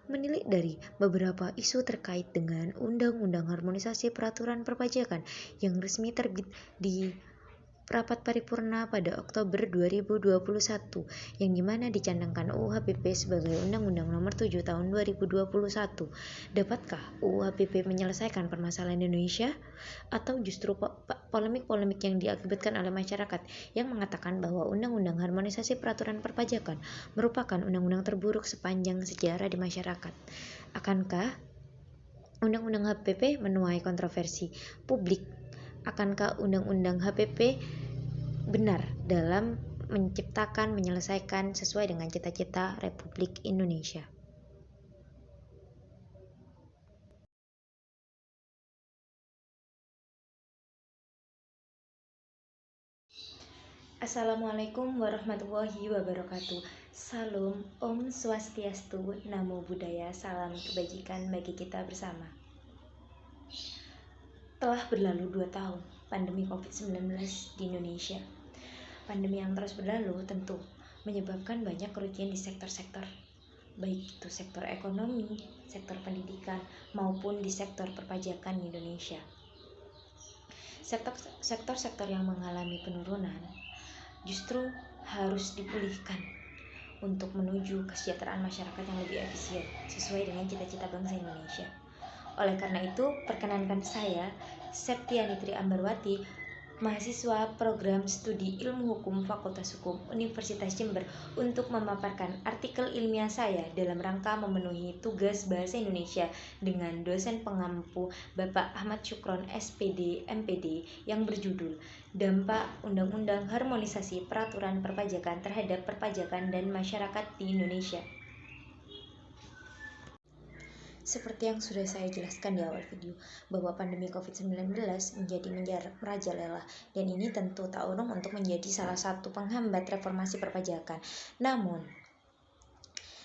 Menilik dari beberapa isu terkait dengan Undang-Undang Harmonisasi Peraturan Perpajakan yang resmi terbit di Rapat Paripurna pada Oktober 2021, yang dimana dicandangkan UU HPP sebagai Undang-Undang Nomor 7 Tahun 2021. Dapatkah UU HPP menyelesaikan permasalahan Indonesia? Atau justru polemik-polemik yang diakibatkan oleh masyarakat yang mengatakan bahwa Undang-Undang Harmonisasi Peraturan Perpajakan merupakan undang-undang terburuk sepanjang sejarah di masyarakat? Akankah Undang-Undang HPP menuai kontroversi publik? Akankah Undang-Undang HPP benar dalam menyelesaikan sesuai dengan cita-cita Republik Indonesia? Assalamualaikum warahmatullahi wabarakatuh. Salam, Om Swastiastu, Namo Buddhaya, salam kebajikan bagi kita bersama. Telah berlalu 2 tahun pandemi COVID-19 di Indonesia. Pandemi yang terus berlalu tentu menyebabkan banyak kerugian di sektor-sektor, baik itu sektor ekonomi, sektor pendidikan, maupun di sektor perpajakan di Indonesia. Sektor-sektor yang mengalami penurunan justru harus dipulihkan untuk menuju kesejahteraan masyarakat yang lebih efisien sesuai dengan cita-cita bangsa Indonesia. Oleh karena itu, perkenankan saya, Septianitri Ambarwati, mahasiswa program studi ilmu hukum Fakultas Hukum Universitas Jember, untuk memaparkan artikel ilmiah saya dalam rangka memenuhi tugas bahasa Indonesia dengan dosen pengampu Bapak Ahmad Syukron SPD MPD yang berjudul Dampak Undang-Undang Harmonisasi Peraturan Perpajakan terhadap Perpajakan dan Masyarakat di Indonesia. Seperti yang sudah saya jelaskan di awal video, bahwa pandemi COVID-19 menjadi merajalela, dan ini tentu tak urung untuk menjadi salah satu penghambat reformasi perpajakan. Namun,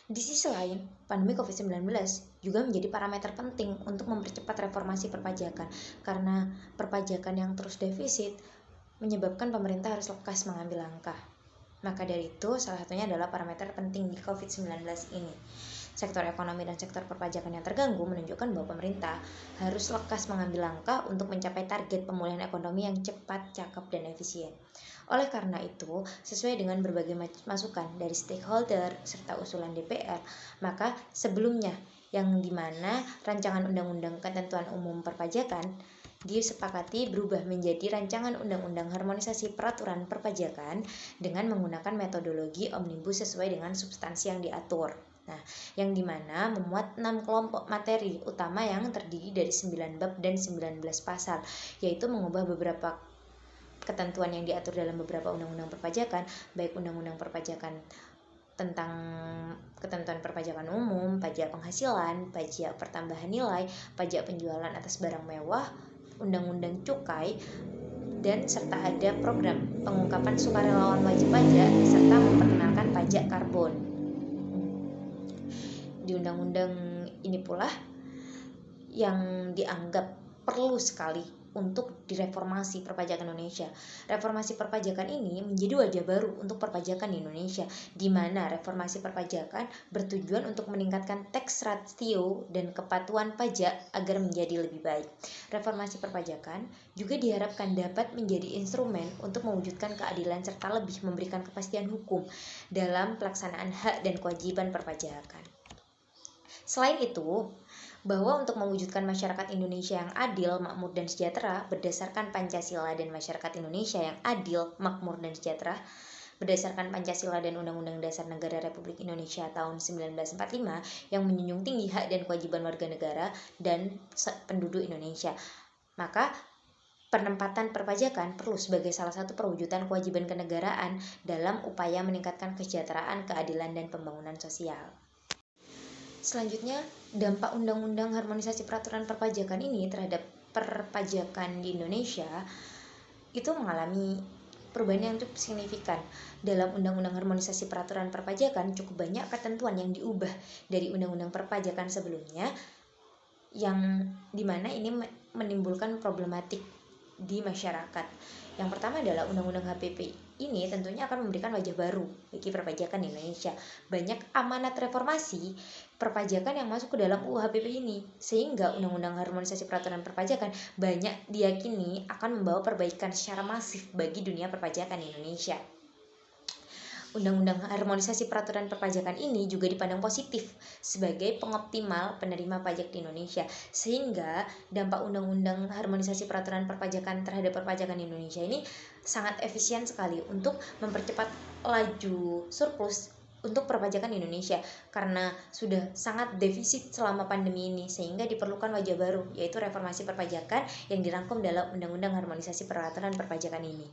di sisi lain, pandemi COVID-19 juga menjadi parameter penting untuk mempercepat reformasi perpajakan, karena perpajakan yang terus defisit menyebabkan pemerintah harus lekas mengambil langkah. Maka dari itu, salah satunya adalah parameter penting di COVID-19 ini. Sektor ekonomi dan sektor perpajakan yang terganggu menunjukkan bahwa pemerintah harus lekas mengambil langkah untuk mencapai target pemulihan ekonomi yang cepat, cakep, dan efisien. Oleh karena itu, sesuai dengan berbagai masukan dari stakeholder serta usulan DPR, maka sebelumnya yang dimana rancangan undang-undang ketentuan umum perpajakan disepakati berubah menjadi rancangan undang-undang harmonisasi peraturan perpajakan dengan menggunakan metodologi omnibus sesuai dengan substansi yang diatur. Nah, yang dimana memuat 6 kelompok materi utama yang terdiri dari 9 bab dan 19 pasal, yaitu mengubah beberapa ketentuan yang diatur dalam beberapa undang-undang perpajakan, baik undang-undang perpajakan tentang ketentuan perpajakan umum, pajak penghasilan, pajak pertambahan nilai, pajak penjualan atas barang mewah, undang-undang cukai, dan serta ada program pengungkapan sukarelawan wajib pajak serta memperkenalkan pajak karbon. Di undang-undang ini pula yang dianggap perlu sekali untuk direformasi perpajakan Indonesia. Reformasi perpajakan ini menjadi wajah baru untuk perpajakan di Indonesia, di mana reformasi perpajakan bertujuan untuk meningkatkan tax ratio dan kepatuhan pajak agar menjadi lebih baik. Reformasi perpajakan juga diharapkan dapat menjadi instrumen untuk mewujudkan keadilan serta lebih memberikan kepastian hukum dalam pelaksanaan hak dan kewajiban perpajakan. Selain itu, bahwa untuk mewujudkan masyarakat Indonesia yang adil, makmur, dan sejahtera berdasarkan Pancasila, dan masyarakat Indonesia yang adil, makmur, dan sejahtera berdasarkan Pancasila dan Undang-Undang Dasar Negara Republik Indonesia tahun 1945 yang menjunjung tinggi hak dan kewajiban warga negara dan penduduk Indonesia. Maka penempatan perpajakan perlu sebagai salah satu perwujudan kewajiban kenegaraan dalam upaya meningkatkan kesejahteraan, keadilan, dan pembangunan sosial. Selanjutnya, dampak Undang-Undang Harmonisasi Peraturan Perpajakan ini terhadap perpajakan di Indonesia itu mengalami perubahan yang cukup signifikan. Dalam Undang-Undang Harmonisasi Peraturan Perpajakan cukup banyak ketentuan yang diubah dari Undang-Undang Perpajakan sebelumnya, yang dimana ini menimbulkan problematik di masyarakat. Yang pertama adalah Undang-Undang HPP ini tentunya akan memberikan wajah baru bagi perpajakan di Indonesia. Banyak amanat reformasi perpajakan yang masuk ke dalam UU HPP ini, sehingga Undang-Undang Harmonisasi Peraturan Perpajakan banyak diyakini akan membawa perbaikan secara masif bagi dunia perpajakan di Indonesia. Undang-Undang Harmonisasi Peraturan Perpajakan ini juga dipandang positif sebagai pengoptimal penerima pajak di Indonesia, sehingga dampak Undang-Undang Harmonisasi Peraturan Perpajakan terhadap perpajakan di Indonesia ini sangat efisien sekali untuk mempercepat laju surplus untuk perpajakan di Indonesia, karena sudah sangat defisit selama pandemi ini, sehingga diperlukan wajah baru, yaitu reformasi perpajakan yang dirangkum dalam Undang-Undang Harmonisasi Peraturan Perpajakan ini.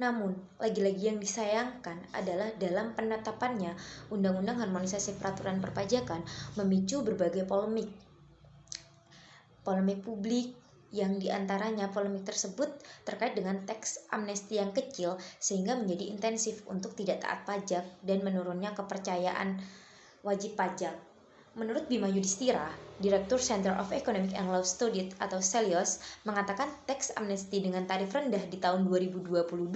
Namun, lagi-lagi yang disayangkan adalah dalam penetapannya, Undang-Undang Harmonisasi Peraturan Perpajakan memicu berbagai polemik. Polemik publik yang diantaranya polemik tersebut terkait dengan teks amnesti yang kecil sehingga menjadi intensif untuk tidak taat pajak dan menurunnya kepercayaan wajib pajak. Menurut Bima Yudhistira, Direktur Center of Economic and Law Studies atau CELIOS, mengatakan teks amnesti dengan tarif rendah di tahun 2022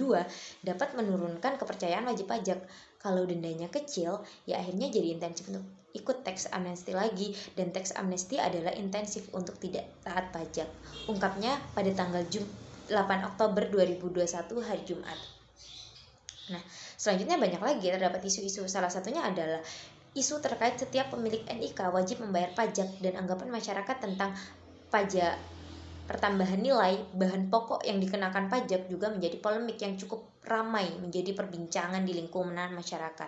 dapat menurunkan kepercayaan wajib pajak. Kalau dendanya kecil, ya akhirnya jadi intensif untuk ikut teks amnesti lagi, dan teks amnesti adalah intensif untuk tidak taat pajak. Ungkapnya pada tanggal 8 Oktober 2021 hari Jumat. Nah, selanjutnya banyak lagi terdapat isu-isu. Salah satunya adalah isu terkait setiap pemilik NIK wajib membayar pajak dan anggapan masyarakat tentang pajak pertambahan nilai bahan pokok yang dikenakan pajak juga menjadi polemik yang cukup ramai menjadi perbincangan di lingkungan masyarakat.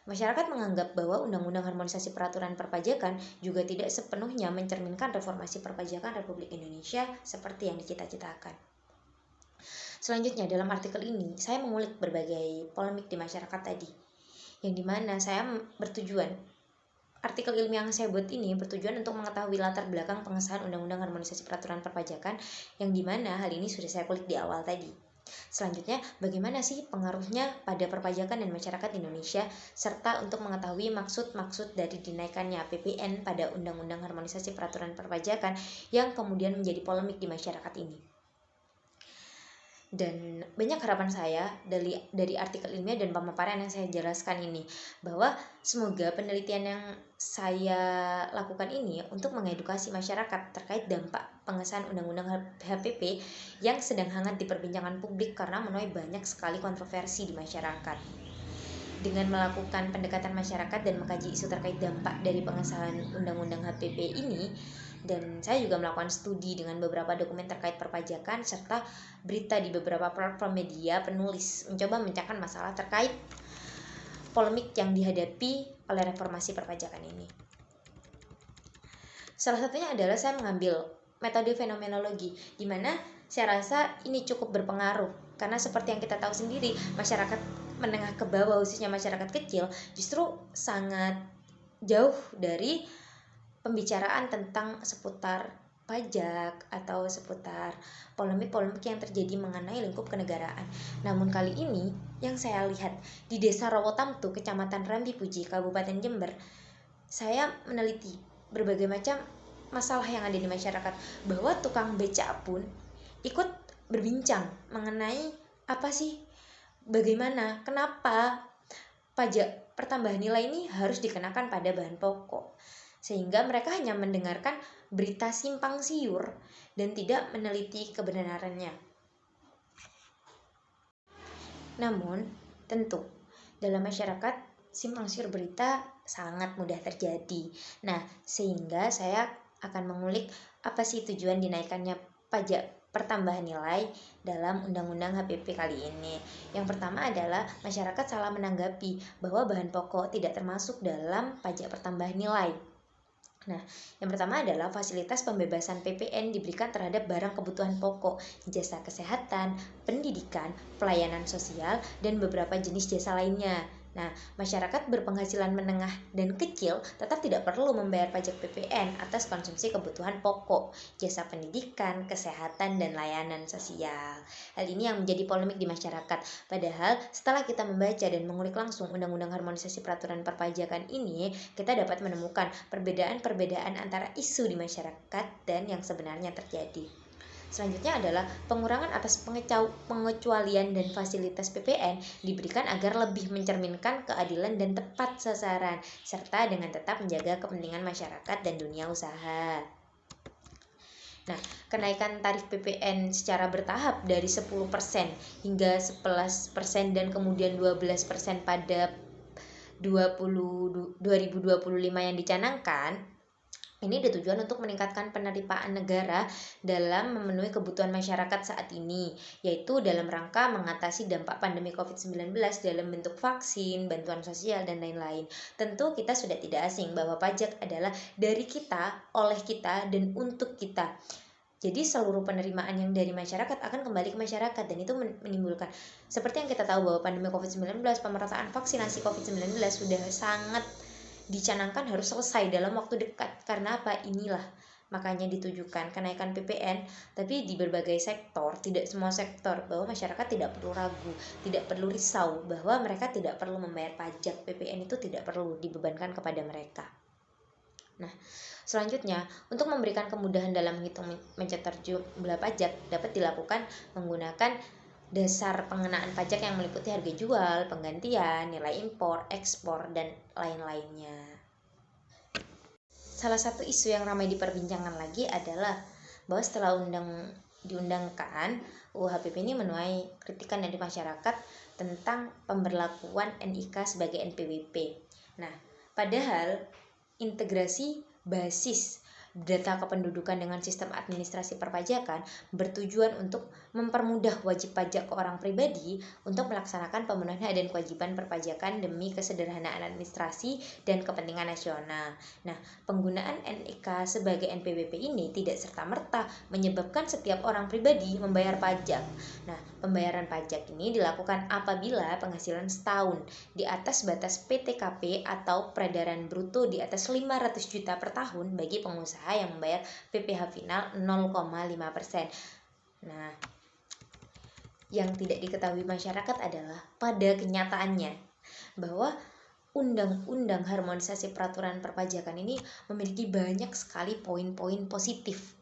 Masyarakat menganggap bahwa Undang-Undang Harmonisasi Peraturan Perpajakan juga tidak sepenuhnya mencerminkan reformasi perpajakan Republik Indonesia seperti yang dicita-citakan. Selanjutnya, dalam artikel ini saya mengulik berbagai polemik di masyarakat tadi, yang dimana saya bertujuan, artikel ilmiah yang saya buat ini bertujuan untuk mengetahui latar belakang pengesahan Undang-Undang Harmonisasi Peraturan Perpajakan, yang dimana hal ini sudah saya kulik di awal tadi. Selanjutnya, bagaimana sih pengaruhnya pada perpajakan dan masyarakat Indonesia, serta untuk mengetahui maksud-maksud dari dinaikannya APBN pada Undang-Undang Harmonisasi Peraturan Perpajakan yang kemudian menjadi polemik di masyarakat ini. Dan banyak harapan saya dari artikel ilmiah dan pemaparan yang saya jelaskan ini, bahwa semoga penelitian yang saya lakukan ini untuk mengedukasi masyarakat terkait dampak pengesahan Undang-Undang HPP yang sedang hangat diperbincangkan publik karena menuai banyak sekali kontroversi di masyarakat. Dengan melakukan pendekatan masyarakat dan mengkaji isu terkait dampak dari pengesahan Undang-Undang HPP ini, dan saya juga melakukan studi dengan beberapa dokumen terkait perpajakan serta berita di beberapa platform media, penulis mencoba memecahkan masalah terkait polemik yang dihadapi oleh reformasi perpajakan ini. Salah satunya adalah saya mengambil metode fenomenologi, di mana saya rasa ini cukup berpengaruh karena seperti yang kita tahu sendiri, masyarakat menengah ke bawah, khususnya masyarakat kecil, justru sangat jauh dari pembicaraan tentang seputar pajak atau seputar polemik-polemik yang terjadi mengenai lingkup kenegaraan. Namun kali ini yang saya lihat di Desa Rawotamtu, Kecamatan Rambi Puji, Kabupaten Jember, saya meneliti berbagai macam masalah yang ada di masyarakat, bahwa tukang beca pun ikut berbincang mengenai apa sih, bagaimana, kenapa pajak pertambahan nilai ini harus dikenakan pada bahan pokok, sehingga mereka hanya mendengarkan berita simpang siur dan tidak meneliti kebenarannya. Namun, tentu dalam masyarakat simpang siur berita sangat mudah terjadi. Nah, sehingga saya akan mengulik apa sih tujuan dinaikannya pajak pertambahan nilai dalam Undang-Undang HPP kali ini. Yang pertama adalah masyarakat salah menanggapi bahwa bahan pokok tidak termasuk dalam pajak pertambahan nilai. Nah, yang pertama adalah fasilitas pembebasan PPN diberikan terhadap barang kebutuhan pokok, jasa kesehatan, pendidikan, pelayanan sosial, dan beberapa jenis jasa lainnya. Nah, masyarakat berpenghasilan menengah dan kecil tetap tidak perlu membayar pajak PPN atas konsumsi kebutuhan pokok, jasa pendidikan, kesehatan, dan layanan sosial. Hal ini yang menjadi polemik di masyarakat. Padahal setelah kita membaca dan mengulik langsung Undang-Undang Harmonisasi Peraturan Perpajakan ini, kita dapat menemukan perbedaan-perbedaan antara isu di masyarakat dan yang sebenarnya terjadi. Selanjutnya adalah pengurangan atas pengecualian dan fasilitas PPN diberikan agar lebih mencerminkan keadilan dan tepat sasaran, serta dengan tetap menjaga kepentingan masyarakat dan dunia usaha. Nah, kenaikan tarif PPN secara bertahap dari 10% hingga 11% dan kemudian 12% pada 2025 yang dicanangkan ini ditujuan untuk meningkatkan penerimaan negara dalam memenuhi kebutuhan masyarakat saat ini, yaitu dalam rangka mengatasi dampak pandemi COVID-19 dalam bentuk vaksin, bantuan sosial, dan lain-lain. Tentu kita sudah tidak asing bahwa pajak adalah dari kita, oleh kita, dan untuk kita. Jadi seluruh penerimaan yang dari masyarakat akan kembali ke masyarakat, dan itu menimbulkan, seperti yang kita tahu bahwa pandemi COVID-19, pemerataan vaksinasi COVID-19 sudah sangat dicanangkan harus selesai dalam waktu dekat. Karena apa? Inilah makanya ditujukan kenaikan PPN, tapi di berbagai sektor, tidak semua sektor, bahwa masyarakat tidak perlu ragu, tidak perlu risau bahwa mereka tidak perlu membayar pajak. PPN itu tidak perlu dibebankan kepada mereka. Nah, selanjutnya, untuk memberikan kemudahan dalam menghitung mencetar jumlah pajak dapat dilakukan menggunakan dasar pengenaan pajak yang meliputi harga jual, penggantian, nilai impor, ekspor, dan lain-lainnya. Salah satu isu yang ramai diperbincangkan lagi adalah bahwa setelah diundangkan, UU HPP ini menuai kritikan dari masyarakat tentang pemberlakuan NIK sebagai NPWP. Nah, padahal integrasi basis data kependudukan dengan sistem administrasi perpajakan bertujuan untuk mempermudah wajib pajak ke orang pribadi untuk melaksanakan pemenuhan hak dan kewajiban perpajakan demi kesederhanaan administrasi dan kepentingan nasional. Nah, penggunaan NIK sebagai NPWP ini tidak serta-merta menyebabkan setiap orang pribadi membayar pajak. Nah, pembayaran pajak ini dilakukan apabila penghasilan setahun di atas batas PTKP atau peredaran bruto di atas 500 juta per tahun bagi pengusaha yang membayar PPh final 0,5%. Nah, yang tidak diketahui masyarakat adalah pada kenyataannya bahwa Undang-Undang Harmonisasi Peraturan Perpajakan ini memiliki banyak sekali poin-poin positif.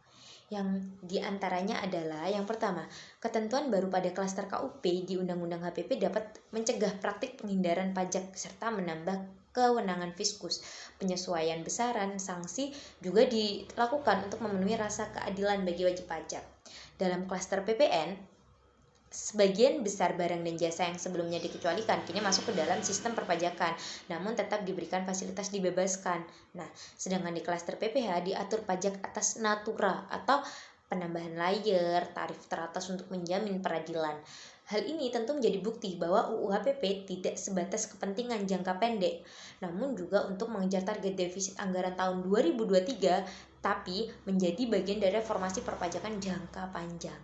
Yang diantaranya adalah yang pertama, ketentuan baru pada klaster KUP di Undang-Undang HPP dapat mencegah praktik penghindaran pajak serta menambah kewenangan fiskus. Penyesuaian besaran sanksi juga dilakukan untuk memenuhi rasa keadilan bagi wajib pajak. Dalam klaster PPN, sebagian besar barang dan jasa yang sebelumnya dikecualikan kini masuk ke dalam sistem perpajakan, namun tetap diberikan fasilitas dibebaskan. Nah, sedangkan di klaster PPh diatur pajak atas natura atau penambahan layer, tarif teratas untuk menjamin peradilan. Hal ini tentu menjadi bukti bahwa UU HPP tidak sebatas kepentingan jangka pendek, namun juga untuk mengejar target defisit anggaran tahun 2023, tapi menjadi bagian dari reformasi perpajakan jangka panjang.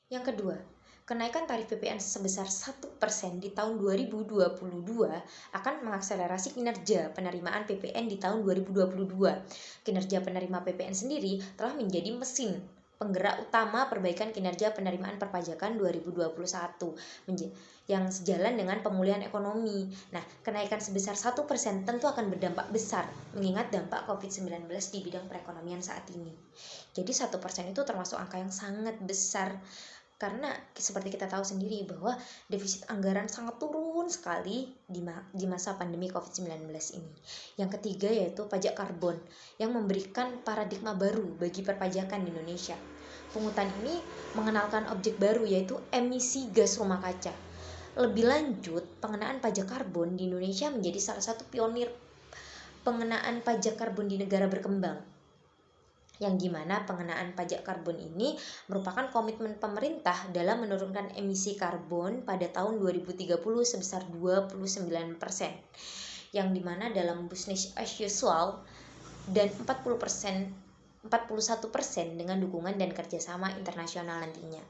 Yang kedua, kenaikan tarif PPN sebesar 1% di tahun 2022 akan mengakselerasi kinerja penerimaan PPN di tahun 2022. Kinerja penerima PPN sendiri telah menjadi mesin penggerak utama perbaikan kinerja penerimaan perpajakan 2021 yang sejalan dengan pemulihan ekonomi. Nah, kenaikan sebesar 1% tentu akan berdampak besar mengingat dampak COVID-19 di bidang perekonomian saat ini. Jadi 1% itu termasuk angka yang sangat besar. Karena seperti kita tahu sendiri bahwa defisit anggaran sangat turun sekali di masa pandemi COVID-19 ini. Yang ketiga yaitu pajak karbon yang memberikan paradigma baru bagi perpajakan di Indonesia. Pungutan ini mengenalkan objek baru yaitu emisi gas rumah kaca. Lebih lanjut, pengenaan pajak karbon di Indonesia menjadi salah satu pionir pengenaan pajak karbon di negara berkembang. Yang dimana pengenaan pajak karbon ini merupakan komitmen pemerintah dalam menurunkan emisi karbon pada tahun 2030 sebesar 29%, yang dimana dalam business as usual dan 41% dengan dukungan dan kerjasama internasional nantinya.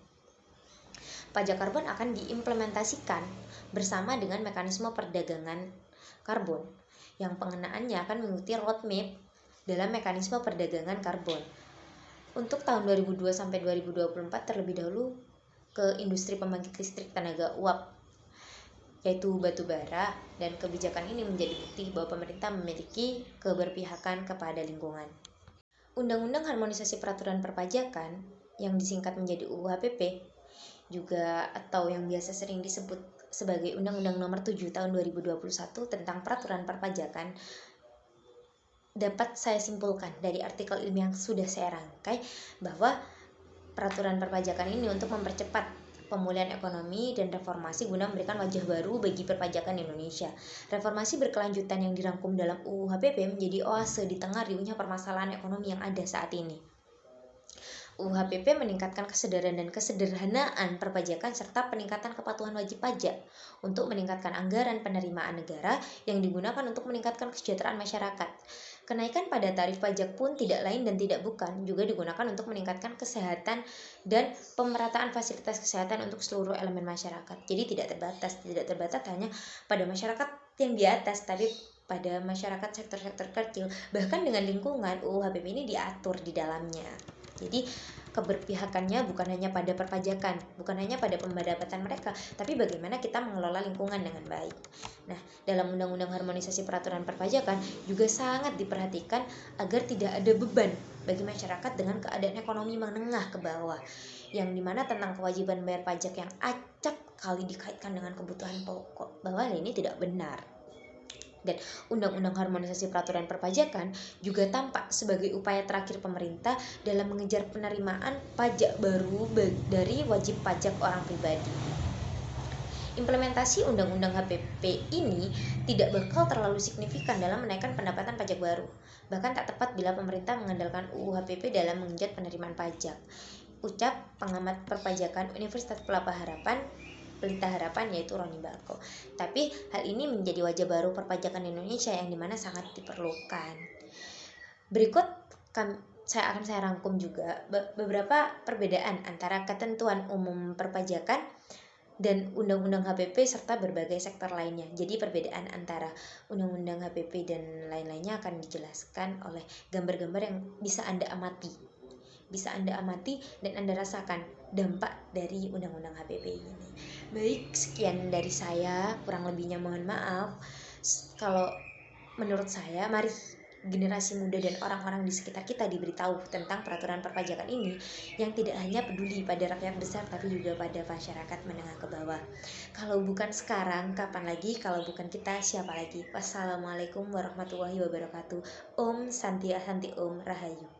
Pajak karbon akan diimplementasikan bersama dengan mekanisme perdagangan karbon, yang pengenaannya akan mengikuti roadmap dalam mekanisme perdagangan karbon. Untuk tahun 2002 sampai 2024 terlebih dahulu ke industri pembangkit listrik tenaga uap yaitu batu bara, dan kebijakan ini menjadi bukti bahwa pemerintah memiliki keberpihakan kepada lingkungan. Undang-Undang Harmonisasi Peraturan Perpajakan yang disingkat menjadi UU HPP juga, atau yang biasa sering disebut sebagai Undang-Undang Nomor 7 Tahun 2021 tentang Peraturan Perpajakan, dapat saya simpulkan dari artikel ilmiah yang sudah saya rangkai bahwa peraturan perpajakan ini untuk mempercepat pemulihan ekonomi dan reformasi guna memberikan wajah baru bagi perpajakan Indonesia. Reformasi berkelanjutan yang dirangkum dalam UU HPP menjadi oase di tengah riuhnya permasalahan ekonomi yang ada saat ini. UU HPP meningkatkan kesadaran dan kesederhanaan perpajakan serta peningkatan kepatuhan wajib pajak untuk meningkatkan anggaran penerimaan negara yang digunakan untuk meningkatkan kesejahteraan masyarakat. Kenaikan pada tarif pajak pun tidak lain dan tidak bukan juga digunakan untuk meningkatkan kesehatan dan pemerataan fasilitas kesehatan untuk seluruh elemen masyarakat. Jadi tidak terbatas hanya pada masyarakat yang di atas, tapi pada masyarakat sektor-sektor kecil, bahkan dengan lingkungan. UU HPP ini diatur di dalamnya. Jadi keberpihakannya bukan hanya pada perpajakan, bukan hanya pada pendapatan mereka, tapi bagaimana kita mengelola lingkungan dengan baik. Nah, dalam Undang-Undang Harmonisasi Peraturan Perpajakan juga sangat diperhatikan agar tidak ada beban bagi masyarakat dengan keadaan ekonomi menengah ke bawah, yang dimana tentang kewajiban bayar pajak yang acap kali dikaitkan dengan kebutuhan pokok, bahwa ini tidak benar. Dan Undang-Undang Harmonisasi Peraturan Perpajakan juga tampak sebagai upaya terakhir pemerintah dalam mengejar penerimaan pajak baru dari wajib pajak orang pribadi. Implementasi Undang-Undang HPP ini tidak bakal terlalu signifikan dalam menaikkan pendapatan pajak baru. Bahkan tak tepat bila pemerintah mengandalkan UU HPP dalam mengenjot penerimaan pajak. Ucap pengamat perpajakan Universitas Pelita Harapan yaitu Roni Bako. Tapi hal ini menjadi wajah baru perpajakan Indonesia yang dimana sangat diperlukan. Berikut saya rangkum juga beberapa perbedaan antara ketentuan umum perpajakan dan Undang-Undang HPP serta berbagai sektor lainnya. Jadi perbedaan antara Undang-Undang HPP dan lain-lainnya akan dijelaskan oleh gambar-gambar yang bisa Anda amati dan Anda rasakan dampak dari Undang-Undang HPP ini. Baik, sekian dari saya, kurang lebihnya mohon maaf. Kalau menurut saya, mari generasi muda dan orang-orang di sekitar kita diberitahu tentang peraturan perpajakan ini yang tidak hanya peduli pada rakyat besar tapi juga pada masyarakat menengah ke bawah. Kalau bukan sekarang, kapan lagi? Kalau bukan kita, siapa lagi? Wassalamualaikum warahmatullahi wabarakatuh. Om Santi Om Rahayu.